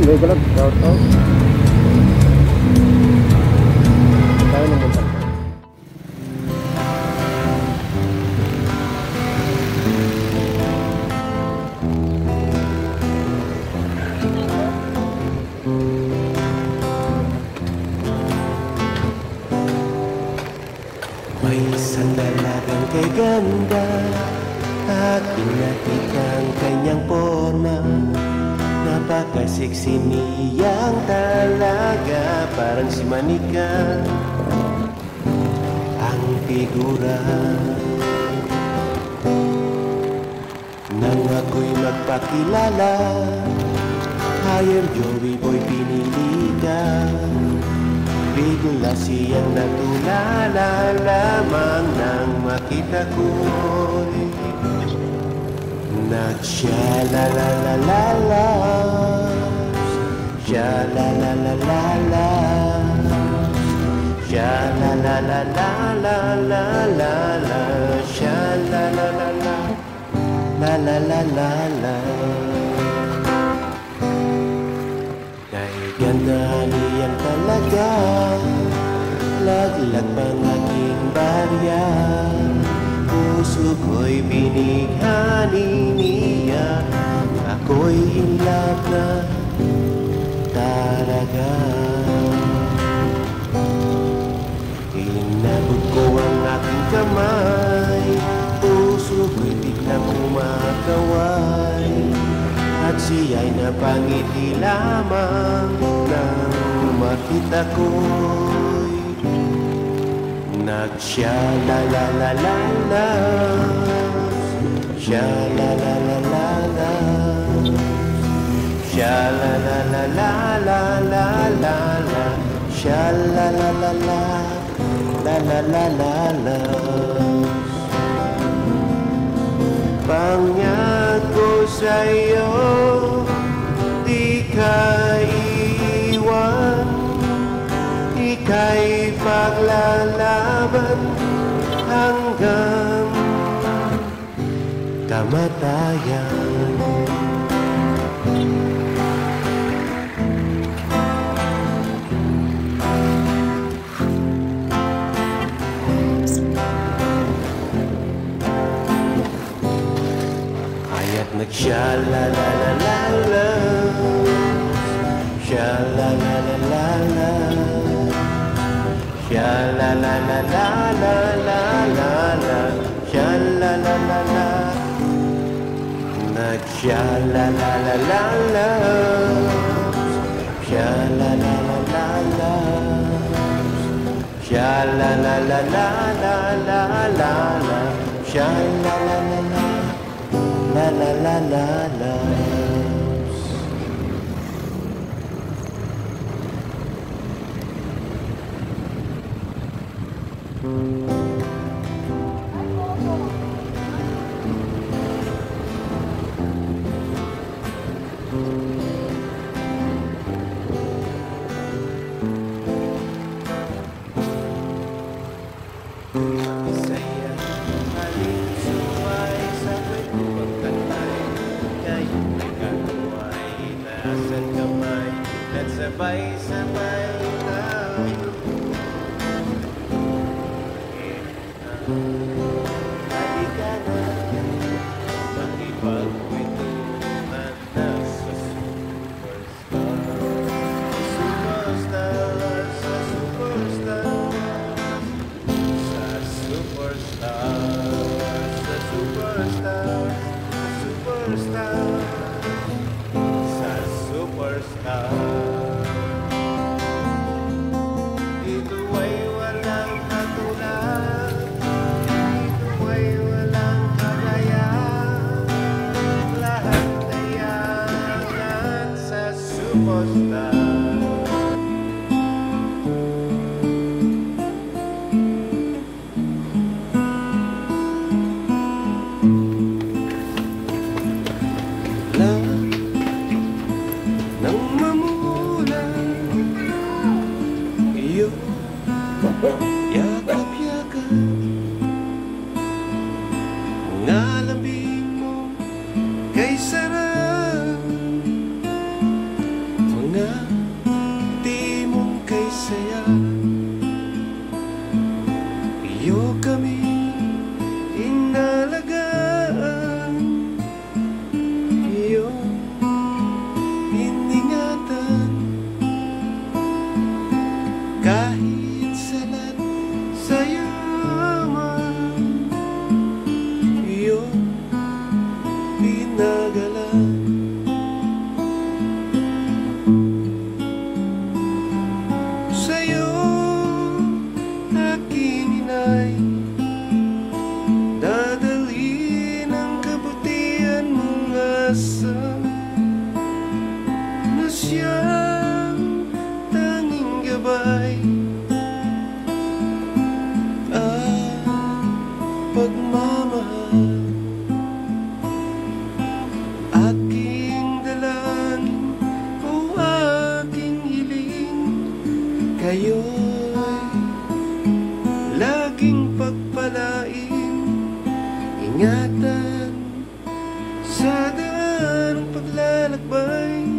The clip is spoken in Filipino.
may galag. Shout out. Tayo ng muntak. May isang dalagang kay ganda at pinakita ang kanyang forma. Napaka-sexy niyang talaga, parang si Manika ang figura. Nang ako'y magpakilala, I am Joey Boy, pinili ka. Bigla siyang natulala, lamang nang makita ko'y nag-sha-la-la-la-la-la, sha-la-la-la-la-la, sha-la-la-la-la-la-la-la, sha-la-la-la-la-la-la-la-la. Kay ganda niyan talaga, laglag pang aking barya. Puso ko'y binighani niya, ako'y in love na talaga. Inabot ko ang aking kamay, puso ko'y biglang kumakaway. At siya'y napangiti lamang nang makita ko'y nag-sha-la-la-la-la-la, sha-la-la-la-la-la, sha-la-la-la-la-la-la-la, sha-la-la-la-la-la-la-la-la. Pangako sa'yo, di ka iiwan, ika'y paglalaban hanggang kamatayan. Kaya't nag-sha-la-la-la-la-la, sha-la-la-la-la-la, sha-la-la-la-la-la-la-la, sha-la-la-la-la. Nag-sha-la-la-la-la-la, sha-la-la-la-la-la, sha-la-la-la-la-la-la-la, sha-la-la-la-la, la-la-la-la-la. Saya haling suway sa kwentong pagkantay, kayo'y nagkatuway, naasan kamay, at sabay-sabay tayo. Halika na, makipagkwentuhan na sa superstar, superstar, sa superstar. Ito ay walang katulad, ito ay walang kagaya, lahat ay angat sa superstar. Nang mamulan iyong yakap-yakap, mga lambing mo kay sarap, nagala. Sa'yo aking inay, dadalhin ang kabutihan mong asa na siyang tanging gabay at pagmamahal. Aking dalangin o aking hiling, kayo'y laging pagpalain, ingatan sa daan ng paglalakbay.